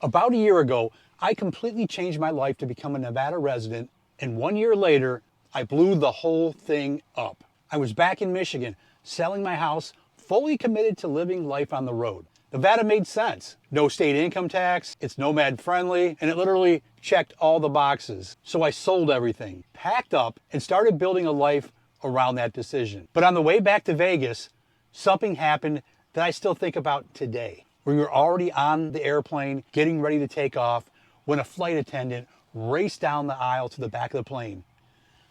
About a year ago, I completely changed my life to become a Nevada resident, and 1 year later, I blew the whole thing up. I was back in Michigan, selling my house, fully committed to living life on the road. Nevada made sense. No state income tax, it's nomad friendly, and it literally checked all the boxes. So I sold everything, packed up, and started building a life around that decision. But on the way back to Vegas, something happened that I still think about today. We were already on the airplane, getting ready to take off, when a flight attendant raced down the aisle to the back of the plane.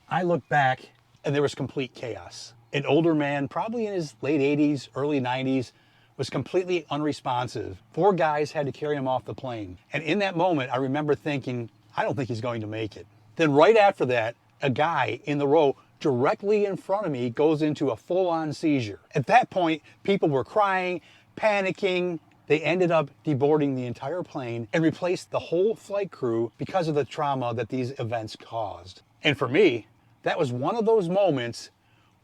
I looked back, and there was complete chaos. An older man, probably in his late 80s, early 90s, was completely unresponsive. 4 guys had to carry him off the plane. And in that moment, I remember thinking, I don't think he's going to make it. Then right after that, a guy in the row directly in front of me goes into a full-on seizure. At that point, people were crying, panicking. They ended up deboarding the entire plane and replaced the whole flight crew because of the trauma that these events caused. And for me, that was one of those moments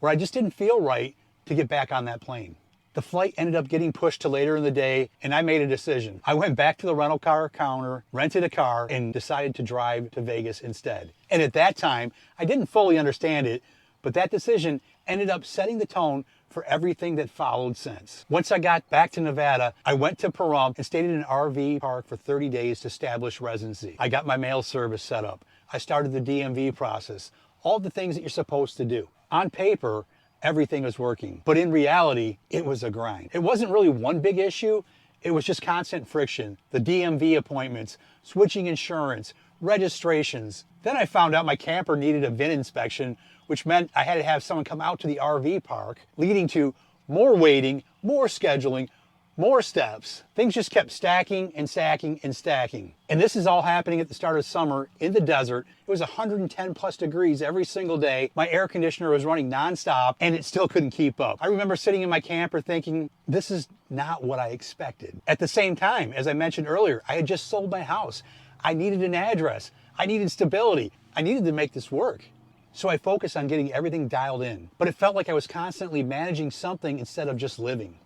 where I just didn't feel right to get back on that plane. The flight ended up getting pushed to later in the day, and I made a decision. I went back to the rental car counter, rented a car, and decided to drive to Vegas instead. And at that time, I didn't fully understand it, but that decision ended up setting the tone for everything that followed since. Once I got back to Nevada, I went to Pahrump and stayed in an RV park for 30 days to establish residency. I got my mail service set up. I started the DMV process, all the things that you're supposed to do. On paper, everything was working, but in reality, it was a grind. It wasn't really one big issue, it was just constant friction. The DMV appointments, switching insurance, registrations. Then I found out my camper needed a VIN inspection, which meant I had to have someone come out to the RV park, leading to more waiting, more scheduling, more steps. Things just kept stacking and stacking and stacking. And this is all happening at the start of summer in the desert. It was 110 plus degrees every single day. My air conditioner was running nonstop and it still couldn't keep up. I remember sitting in my camper thinking, this is not what I expected. At the same time, as I mentioned earlier, I had just sold my house. I needed an address. I needed stability. I needed to make this work. So I focused on getting everything dialed in, but it felt like I was constantly managing something instead of just living.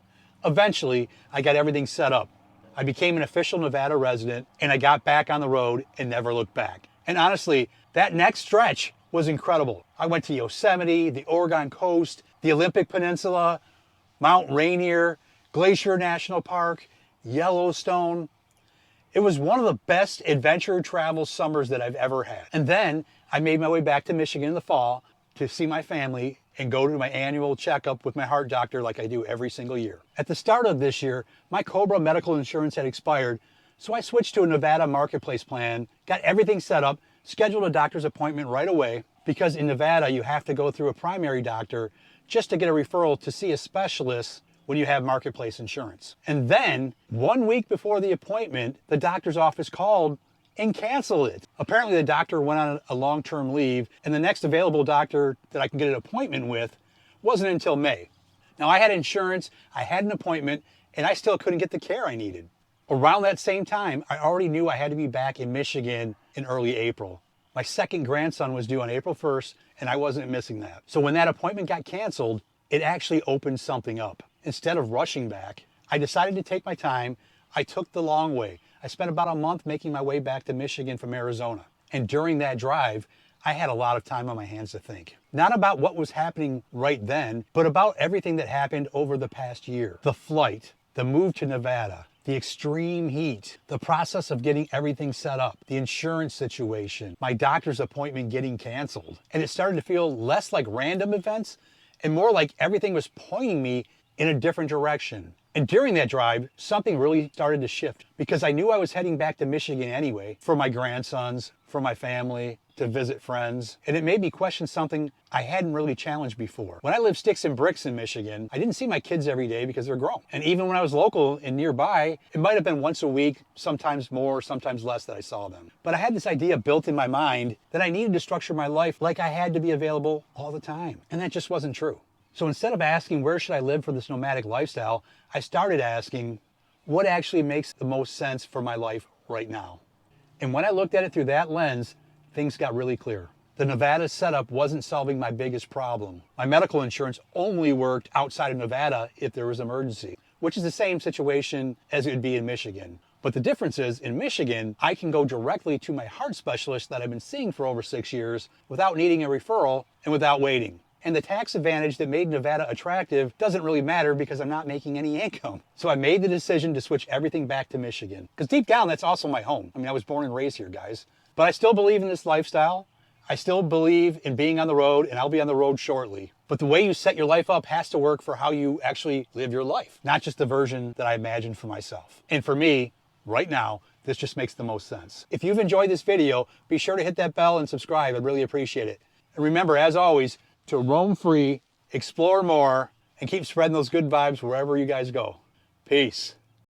Eventually, I got everything set up. I became an official Nevada resident, and I got back on the road and never looked back. And honestly, that next stretch was incredible. I went to Yosemite, the Oregon coast, the Olympic Peninsula, Mount Rainier, Glacier National Park, Yellowstone. It was one of the best adventure travel summers that I've ever had. And then I made my way back to Michigan in the fall to see my family and go to my annual checkup with my heart doctor like I do every single year. At the start of this year, my Cobra medical insurance had expired, so I switched to a Nevada marketplace plan, got everything set up, scheduled a doctor's appointment right away, because in Nevada you have to go through a primary doctor just to get a referral to see a specialist when you have marketplace insurance. And then, 1 week before the appointment, the doctor's office called and canceled it. Apparently the doctor went on a long-term leave, and the next available doctor that I can get an appointment with wasn't until May. Now I had insurance, I had an appointment, and I still couldn't get the care I needed. Around that same time, I already knew I had to be back in Michigan in early April. My second grandson was due on April 1st, and I wasn't missing that. So when that appointment got canceled, it actually opened something up. Instead of rushing back, I decided to take my time. I took the long way. I spent about a month making my way back to Michigan from Arizona. And during that drive, I had a lot of time on my hands to think. Not about what was happening right then, but about everything that happened over the past year. The flight, the move to Nevada, the extreme heat, the process of getting everything set up, the insurance situation, my doctor's appointment getting canceled. And it started to feel less like random events and more like everything was pointing me in a different direction. And during that drive, something really started to shift because I knew I was heading back to Michigan anyway for my grandsons, for my family, to visit friends. And it made me question something I hadn't really challenged before. When I lived sticks and bricks in Michigan, I didn't see my kids every day because they're grown. And even when I was local and nearby, it might have been once a week, sometimes more, sometimes less that I saw them. But I had this idea built in my mind that I needed to structure my life like I had to be available all the time. And that just wasn't true. So instead of asking where should I live for this nomadic lifestyle, I started asking what actually makes the most sense for my life right now. And when I looked at it through that lens, things got really clear. The Nevada setup wasn't solving my biggest problem. My medical insurance only worked outside of Nevada if there was an emergency, which is the same situation as it would be in Michigan. But the difference is, in Michigan, I can go directly to my heart specialist that I've been seeing for over 6 years without needing a referral and without waiting. And the tax advantage that made Nevada attractive doesn't really matter because I'm not making any income. So I made the decision to switch everything back to Michigan. Because deep down, that's also my home. I mean, I was born and raised here, guys. But I still believe in this lifestyle. I still believe in being on the road, and I'll be on the road shortly. But the way you set your life up has to work for how you actually live your life, not just the version that I imagined for myself. And for me, right now, this just makes the most sense. If you've enjoyed this video, be sure to hit that bell and subscribe. I'd really appreciate it. And remember, as always, to roam free, explore more, and keep spreading those good vibes wherever you guys go. Peace.